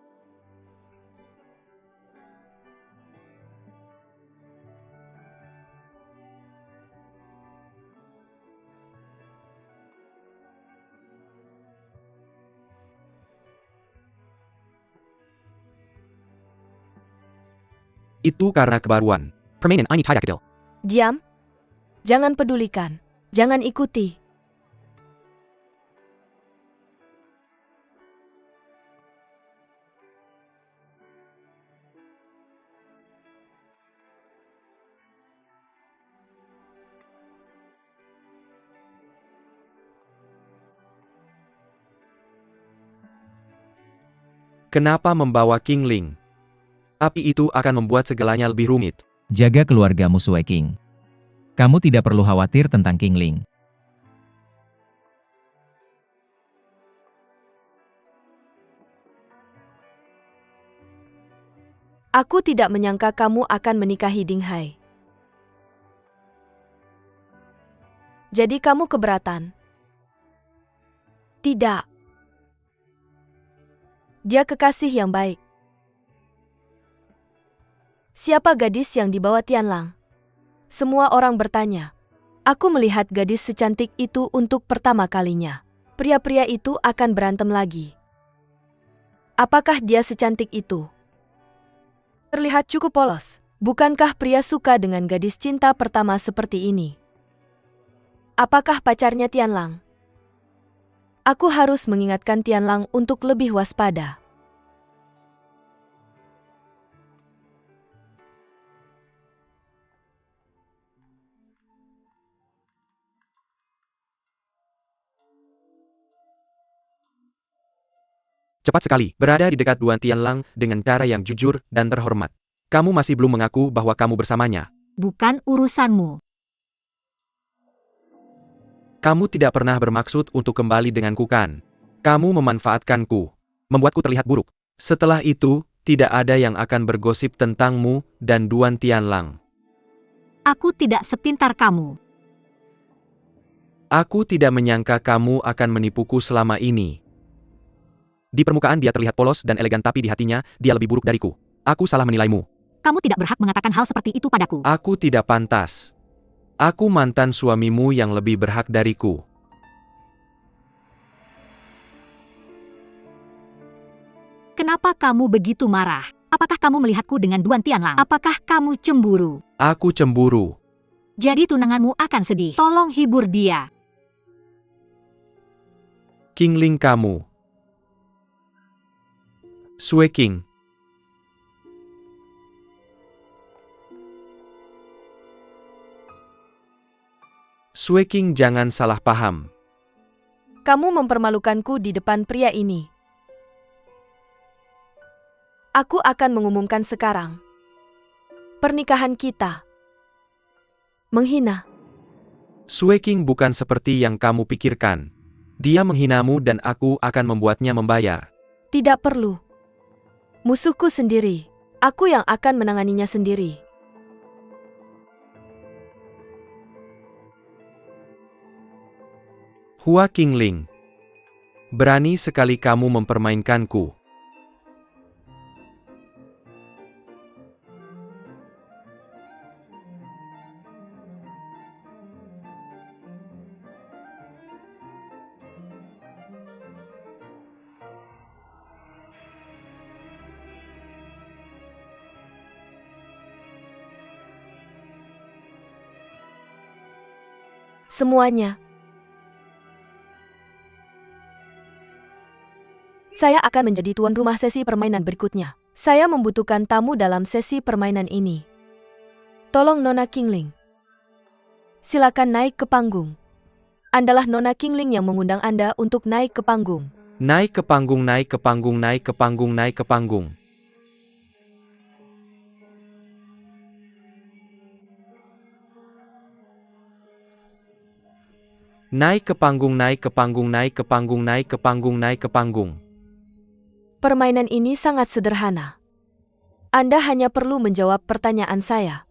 Itu karena kebaruan. Permainan ini tidak adil. Diam. Jangan pedulikan. Jangan ikuti. Kenapa membawa King Ling? Tapi itu akan membuat segalanya lebih rumit. Jaga keluargamu, Sue King. Kamu tidak perlu khawatir tentang King Ling. Aku tidak menyangka kamu akan menikahi Dinghai. Jadi kamu keberatan? Tidak. Dia kekasih yang baik. Siapa gadis yang dibawa Tianlang? Semua orang bertanya. Aku melihat gadis secantik itu untuk pertama kalinya. Pria-pria itu akan berantem lagi. Apakah dia secantik itu? Terlihat cukup polos. Bukankah pria suka dengan gadis cinta pertama seperti ini? Apakah pacarnya Tianlang? Aku harus mengingatkan Tianlang untuk lebih waspada. Cepat sekali, berada di dekat Duan Tianlang dengan cara yang jujur dan terhormat. Kamu masih belum mengaku bahwa kamu bersamanya. Bukan urusanmu. Kamu tidak pernah bermaksud untuk kembali denganku kan? Kamu memanfaatkanku, membuatku terlihat buruk. Setelah itu, tidak ada yang akan bergosip tentangmu dan Duan Tianlang. Aku tidak sepintar kamu. Aku tidak menyangka kamu akan menipuku selama ini. Di permukaan dia terlihat polos dan elegan, tapi di hatinya, dia lebih buruk dariku. Aku salah menilaimu. Kamu tidak berhak mengatakan hal seperti itu padaku. Aku tidak pantas. Aku mantan suamimu yang lebih berhak dariku. Kenapa kamu begitu marah? Apakah kamu melihatku dengan Duan Tianlang? Apakah kamu cemburu? Aku cemburu. Jadi tunanganmu akan sedih. Tolong hibur dia. Qingling kamu. Sue King. Sue King, jangan salah paham. Kamu mempermalukanku di depan pria ini. Aku akan mengumumkan sekarang. Pernikahan kita. Menghina. Sue King bukan seperti yang kamu pikirkan. Dia menghinamu dan aku akan membuatnya membayar. Tidak perlu. Musuhku sendiri. Aku yang akan menanganinya sendiri. Hua Qingling. Berani sekali kamu mempermainkanku. Semuanya. Saya akan menjadi tuan rumah sesi permainan berikutnya. Saya membutuhkan tamu dalam sesi permainan ini. Tolong Nona Qingling. Silakan naik ke panggung. Andalah Nona Qingling yang mengundang Anda untuk naik ke panggung. Naik ke panggung, naik ke panggung, naik ke panggung, naik ke panggung. Naik ke panggung, naik ke panggung, naik ke panggung, naik ke panggung, naik ke panggung. Permainan ini sangat sederhana. Anda hanya perlu menjawab pertanyaan saya.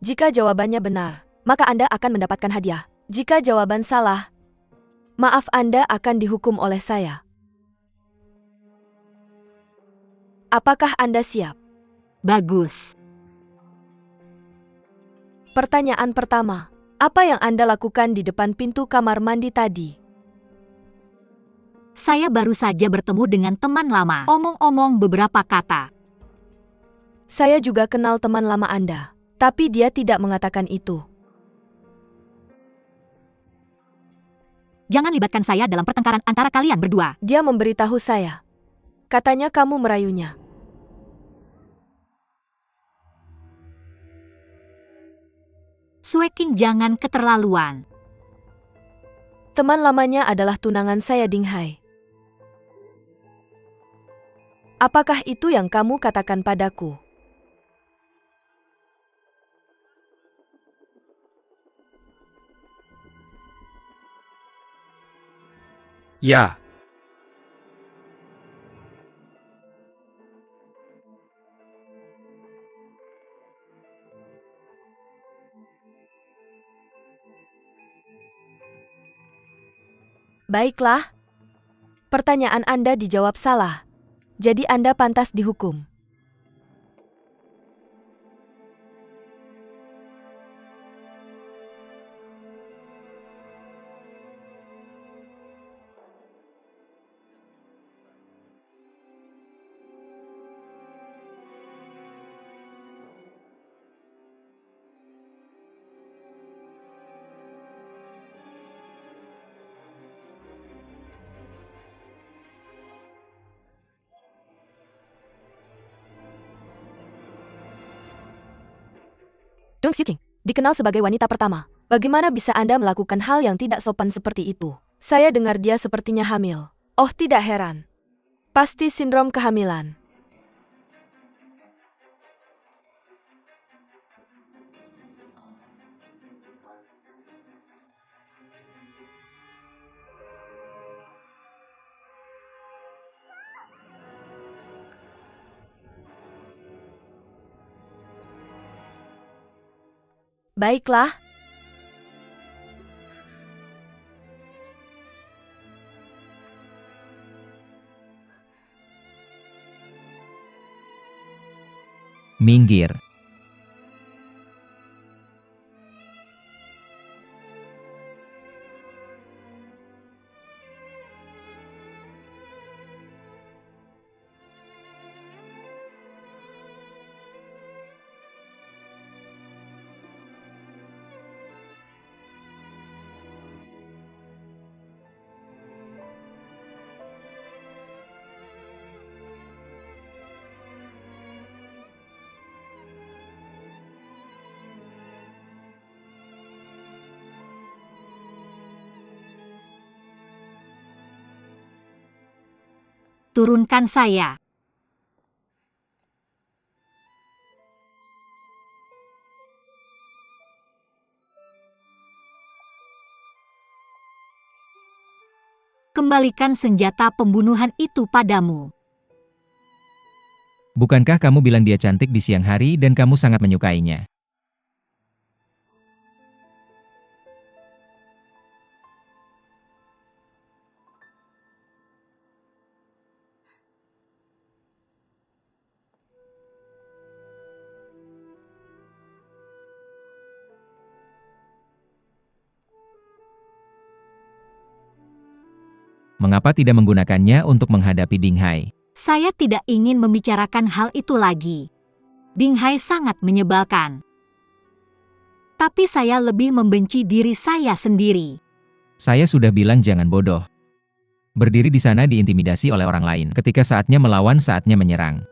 Jika jawabannya benar, maka Anda akan mendapatkan hadiah. Jika jawaban salah, maaf, Anda akan dihukum oleh saya. Apakah Anda siap? Bagus. Pertanyaan pertama. Apa yang Anda lakukan di depan pintu kamar mandi tadi? Saya baru saja bertemu dengan teman lama. Omong-omong beberapa kata. Saya juga kenal teman lama Anda, tapi dia tidak mengatakan itu. Jangan libatkan saya dalam pertengkaran antara kalian berdua. Dia memberitahu saya. Katanya kamu merayunya. Sue King, jangan keterlaluan. Teman lamanya adalah tunangan saya, Dinghai. Apakah itu yang kamu katakan padaku? Ya. Baiklah. Pertanyaan Anda dijawab salah. Jadi Anda pantas dihukum. Dong Xiuqing, dikenal sebagai wanita pertama. Bagaimana bisa Anda melakukan hal yang tidak sopan seperti itu? Saya dengar dia sepertinya hamil. Oh, tidak heran. Pasti sindrom kehamilan. Baiklah. Minggir. Turunkan saya. Kembalikan senjata pembunuhan itu padamu. Bukankah kamu bilang dia cantik di siang hari dan kamu sangat menyukainya? Mengapa tidak menggunakannya untuk menghadapi Ding Hai? Saya tidak ingin membicarakan hal itu lagi. Ding Hai sangat menyebalkan. Tapi saya lebih membenci diri saya sendiri. Saya sudah bilang jangan bodoh. Berdiri di sana diintimidasi oleh orang lain. Ketika saatnya melawan, saatnya menyerang.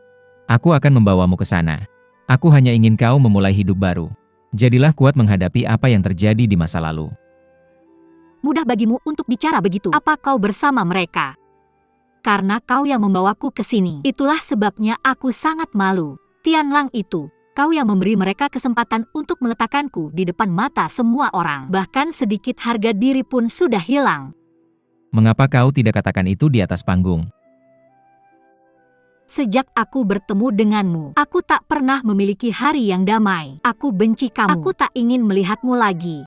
Aku akan membawamu ke sana. Aku hanya ingin kau memulai hidup baru. Jadilah kuat menghadapi apa yang terjadi di masa lalu. Mudah bagimu untuk bicara begitu. Apa kau bersama mereka? Karena kau yang membawaku ke sini. Itulah sebabnya aku sangat malu. Tianlang itu, kau yang memberi mereka kesempatan untuk meletakkanku di depan mata semua orang. Bahkan sedikit harga diri pun sudah hilang. Mengapa kau tidak katakan itu di atas panggung? Sejak aku bertemu denganmu, aku tak pernah memiliki hari yang damai. Aku benci kamu. Aku tak ingin melihatmu lagi.